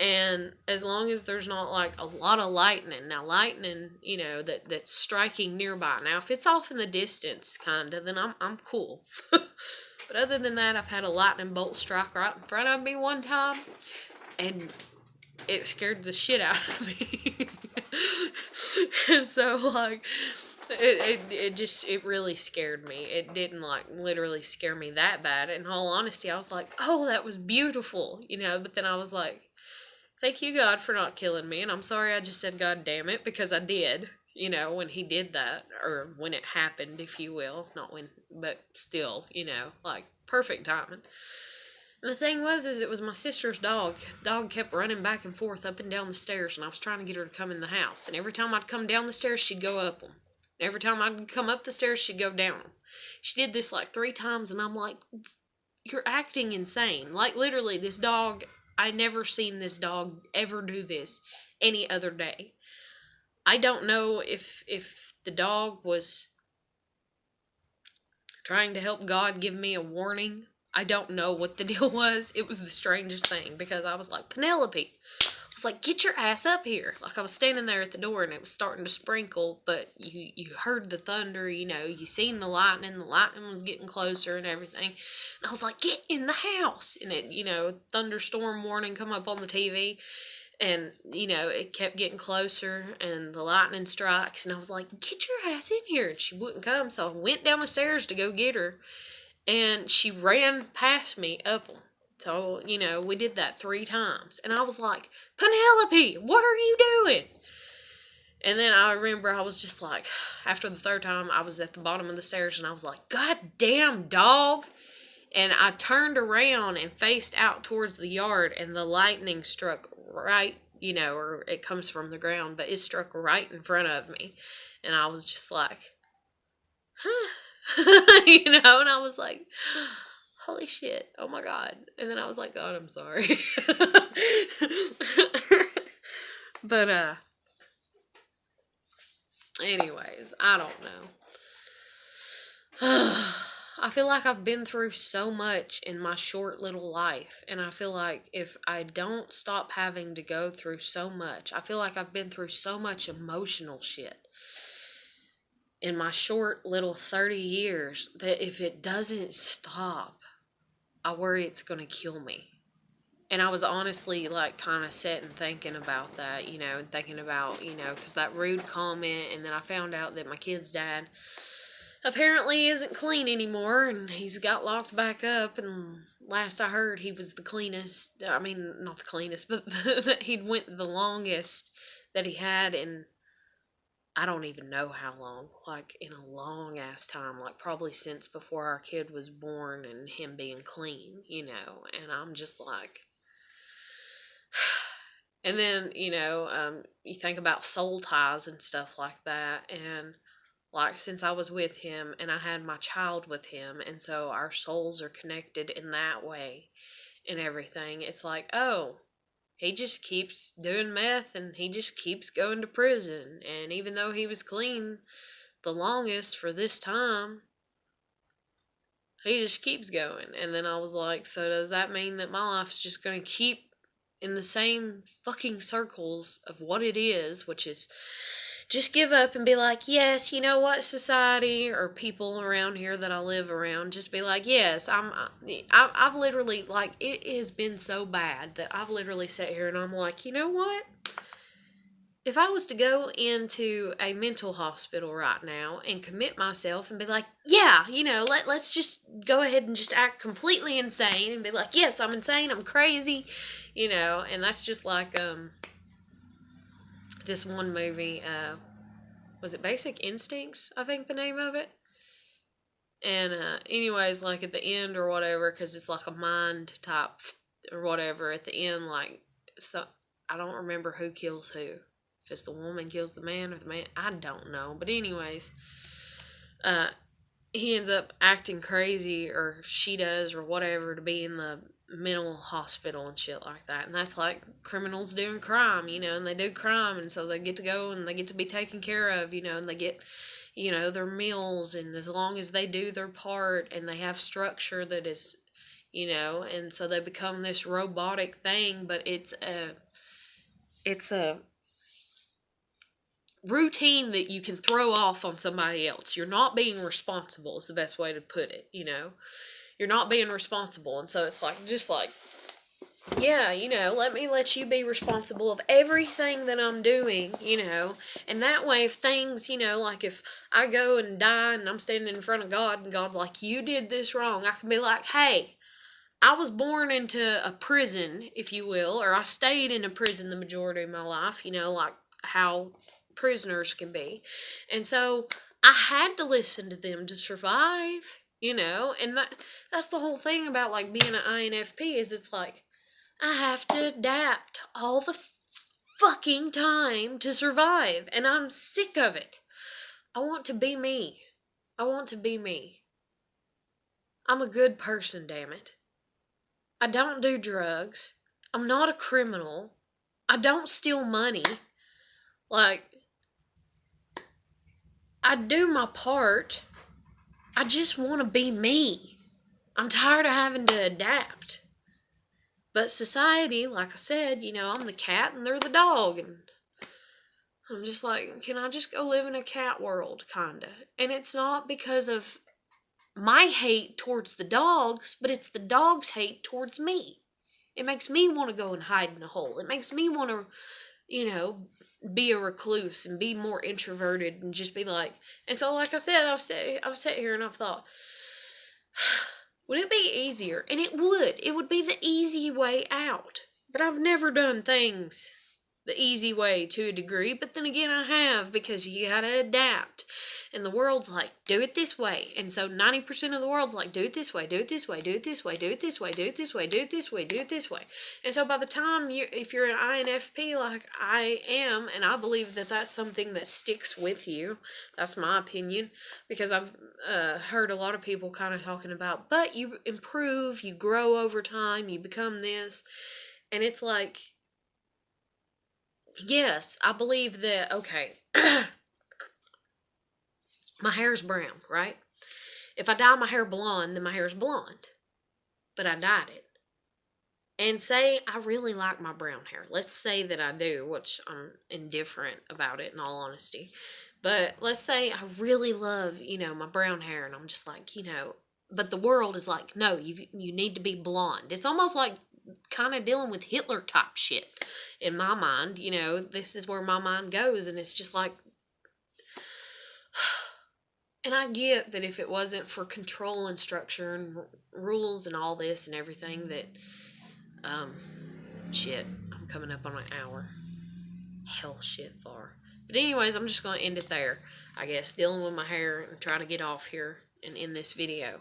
And as long as there's not like a lot of lightning, now lightning, you know, that's striking nearby. Now, if it's off in the distance, kind of, then I'm cool. But other than that, I've had a lightning bolt strike right in front of me one time, and it scared the shit out of me. And so, like, it really scared me. It didn't, like, literally scare me that bad. In all honesty, I was like, oh, that was beautiful, you know, but then I was like, thank you, God, for not killing me, and I'm sorry I just said God damn it, because I did, you know, when he did that, or when it happened, if you will, not when, but still, you know, like, perfect timing. And the thing was, is it was my sister's dog. Dog kept running back and forth up and down the stairs, and I was trying to get her to come in the house, and every time I'd come down the stairs, she'd go up them. Every time I'd come up the stairs, she'd go down them. She did this like 3 times, and I'm like, you're acting insane. Like, literally, this dog, I never seen this dog ever do this any other day. I don't know if the dog was trying to help God give me a warning. I don't know what the deal was. It was the strangest thing, because I was like, Penelope, I was like, get your ass up here. Like, I was standing there at the door and it was starting to sprinkle, but you heard the thunder, you know, you seen the lightning was getting closer and everything. And I was like, get in the house. And it, you know, thunderstorm warning come up on the TV. And, you know, it kept getting closer and the lightning strikes. And I was like, get your ass in here. And she wouldn't come. So I went down the stairs to go get her. And she ran past me up them. So, you know, we did that 3 times. And I was like, Penelope, what are you doing? And then I remember I was just like, after the 3rd time, I was at the bottom of the stairs and I was like, God damn dog. And I turned around and faced out towards the yard, and the lightning struck right, or it comes from the ground, but it struck right in front of me. And I was just like, huh? And I was like, holy shit, oh my God. And then I was like, God, I'm sorry. But, anyways, I don't know. I feel like I've been through so much in my short little life, and I feel like if I don't stop having to go through so much, I feel like I've been through so much emotional shit in my short little 30 years that if it doesn't stop, I worry it's going to kill me. And I was honestly like kind of sitting thinking about that, and thinking about, because that rude comment, and then I found out that my kid's dad apparently isn't clean anymore, and he's got locked back up, and last I heard he was the cleanest, I mean, not the cleanest, but that he'd went the longest that he had in, I don't even know how long, like in a long ass time, like probably since before our kid was born, and him being clean, and I'm just like, and then, you think about soul ties and stuff like that, and like since I was with him and I had my child with him, and so our souls are connected in that way and everything, it's like, oh, he just keeps doing meth and he just keeps going to prison, and even though he was clean the longest for this time, he just keeps going. And then I was like, so does that mean that my life's just going to keep in the same fucking circles of what it is, which is just give up and be like, yes, you know what, society or people around here that I live around, just be like, yes, I've literally, like, it has been so bad that I've literally sat here and I'm like, you know what? If I was to go into a mental hospital right now and commit myself and be like, yeah, let's just go ahead and just act completely insane and be like, yes, I'm insane, I'm crazy, and that's just like, this one movie, was it Basic Instincts, I think the name of it? And anyways, like at the end or whatever, because it's like a mind type or whatever, at the end, like, so I don't remember who kills who. If it's the woman kills the man or the man, I don't know. But anyways, he ends up acting crazy, or she does, or whatever, to be in the mental hospital and shit like that. And that's like criminals doing crime, and they do crime, and so they get to go and they get to be taken care of, and they get, their meals, and as long as they do their part and they have structure that is, and so they become this robotic thing, but it's a routine that you can throw off on somebody else. You're not being responsible is the best way to put it, You're not being responsible, and so it's like, just like, yeah, let me let you be responsible of everything that I'm doing, and that way if things, like if I go and die and I'm standing in front of God and God's like, you did this wrong, I can be like, hey, I was born into a prison, if you will, or I stayed in a prison the majority of my life, like how prisoners can be. And so I had to listen to them to survive, and that's the whole thing about like being an INFP, is it's like I have to adapt all the fucking time to survive, and I'm sick of it. I want to be me. I want to be me. I'm a good person, damn it. I don't do drugs. I'm not a criminal. I don't steal money. Like, I do my part. I just want to be me. I'm tired of having to adapt. But society, like I said, I'm the cat and they're the dog. And I'm just like, can I just go live in a cat world, kinda? And it's not because of my hate towards the dogs, but it's the dogs' hate towards me. It makes me want to go and hide in a hole. It makes me want to, be a recluse and be more introverted and just be like, and so like I said, I've sat here and I've thought, would it be easier? And it would be the easy way out. But I've never done things the easy way to a degree, but then again I have, because you gotta adapt. And the world's like, do it this way. And so 90% of the world's like, do it this way, do it this way, do it this way, do it this way, do it this way, do it this way, do it this way. And so by the time if you're an INFP like I am, and I believe that that's something that sticks with you, that's my opinion, because I've heard a lot of people kind of talking about, but you improve, you grow over time, you become this. And it's like, yes, I believe that, okay, my hair's brown, right? If I dye my hair blonde, then my hair's blonde. But I dyed it. And say I really like my brown hair. Let's say that I do, which I'm indifferent about it in all honesty. But let's say I really love, my brown hair, and I'm just like, but the world is like, no, you need to be blonde. It's almost like kind of dealing with Hitler type shit in my mind. This is where my mind goes, and it's just like, and I get that if it wasn't for control and structure and rules and all this and everything, that, shit, I'm coming up on an hour. Hell shit far. But anyways, I'm just going to end it there, I guess, dealing with my hair and try to get off here and end this video.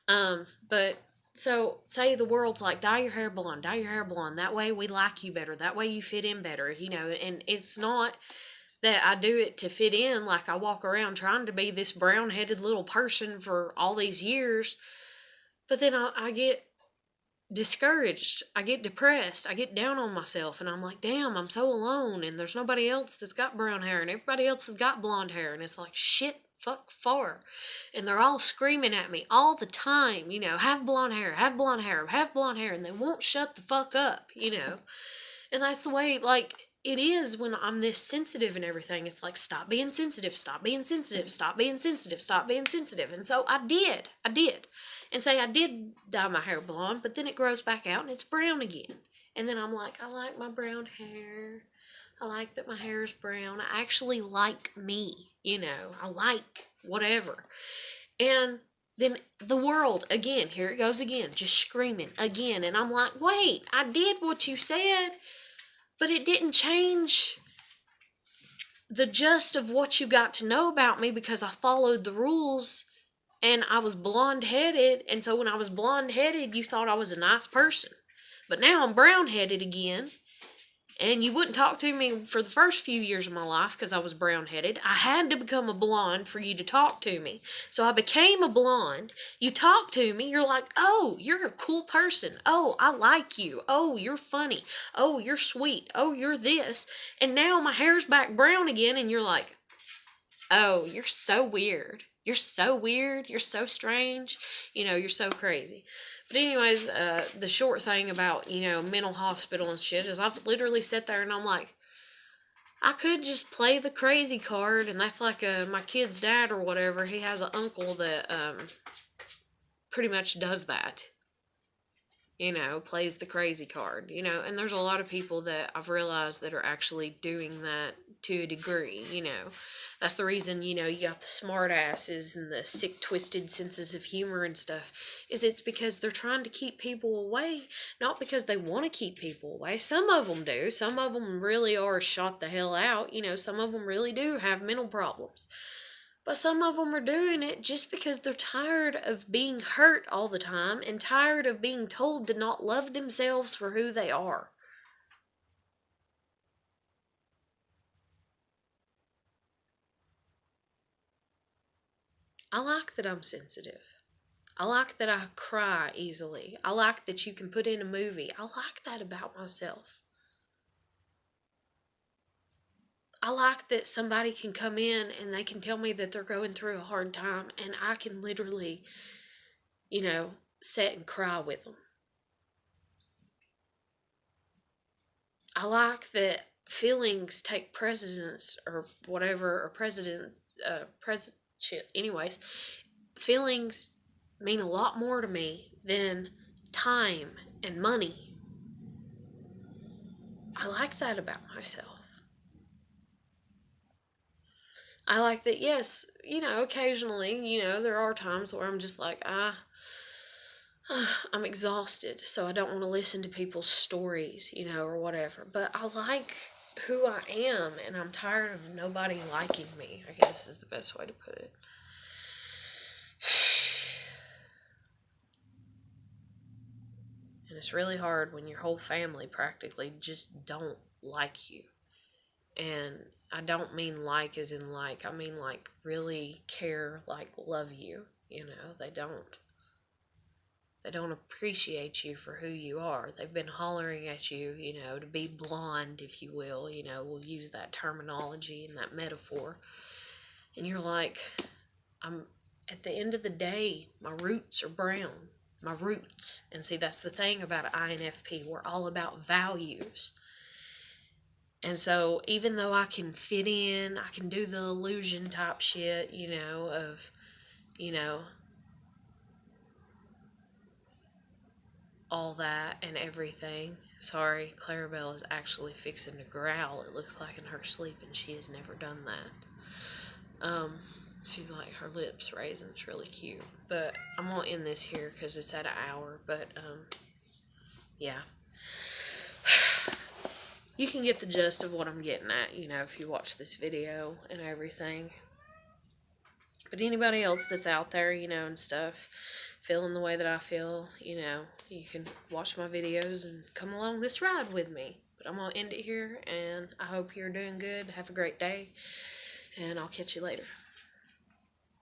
But, so, say the world's like, dye your hair blonde, dye your hair blonde. That way we like you better. That way you fit in better, and it's not that I do it to fit in, like I walk around trying to be this brown-headed little person for all these years, but then I get discouraged, I get depressed, I get down on myself, and I'm like, damn, I'm so alone, and there's nobody else that's got brown hair, and everybody else has got blonde hair, and it's like, shit, fuck, far, and they're all screaming at me all the time, have blonde hair, have blonde hair, have blonde hair, and they won't shut the fuck up, and that's the way, like, it is when I'm this sensitive and everything. It's like, stop being sensitive, stop being sensitive, stop being sensitive, stop being sensitive. And so I did. And say I did dye my hair blonde, but then it grows back out and it's brown again. And then I'm like, I like my brown hair. I like that my hair is brown. I actually like me, I like whatever. And then the world, again, here it goes again, just screaming again. And I'm like, wait, I did what you said. But it didn't change the gist of what you got to know about me, because I followed the rules and I was blonde-headed. And so when I was blonde-headed, you thought I was a nice person. But now I'm brown-headed again. And you wouldn't talk to me for the first few years of my life because I was brown-headed. I had to become a blonde for you to talk to me. So I became a blonde. You talk to me. You're like, oh, you're a cool person. Oh, I like you. Oh, you're funny. Oh, you're sweet. Oh, you're this. And now my hair's back brown again. And you're like, oh, you're so weird. You're so weird. You're so strange. You're so crazy. But anyways, the short thing about, mental hospital and shit is I've literally sat there and I'm like, I could just play the crazy card, and that's like my kid's dad or whatever. He has an uncle that pretty much does that. Plays the crazy card, and there's a lot of people that I've realized that are actually doing that to a degree, That's the reason, you got the smart asses and the sick, twisted senses of humor and stuff, is it's because they're trying to keep people away, not because they want to keep people away. Some of them do. Some of them really are shot the hell out. Some of them really do have mental problems. But some of them are doing it just because they're tired of being hurt all the time and tired of being told to not love themselves for who they are. I like that I'm sensitive. I like that I cry easily. I like that you can put in a movie. I like that about myself. I like that somebody can come in and they can tell me that they're going through a hard time, and I can literally, sit and cry with them. I like that feelings take precedence or whatever, or shit. Anyways, feelings mean a lot more to me than time and money. I like that about myself. I like that, yes, occasionally, there are times where I'm just like, I'm exhausted, so I don't want to listen to people's stories, or whatever. But I like who I am, and I'm tired of nobody liking me, I guess is the best way to put it. And it's really hard when your whole family practically just don't like you. And I don't mean like as in like, I mean like really care, like love you. You know, they don't. They don't appreciate you for who you are. They've been hollering at you, you know, to be blonde, if you will. You know, we'll use that terminology and that metaphor. And you're like, I'm, at the end of the day, my roots are brown. My roots. And see, that's the thing about INFP. We're all about values. And so, even though I can fit in, I can do the illusion type shit, you know, of, you know, all that and everything. Sorry, Clarabelle is actually fixing to growl. It looks like in her sleep, and she has never done that. She's like, her lips raising. It's really cute. But I'm gonna end this here because it's at an hour. But yeah, you can get the gist of what I'm getting at, you know, if you watch this video and everything. But anybody else that's out there, you know, and stuff, feeling the way that I feel, you know, you can watch my videos and come along this ride with me. But I'm going to end it here, and I hope you're doing good. Have a great day, and I'll catch you later.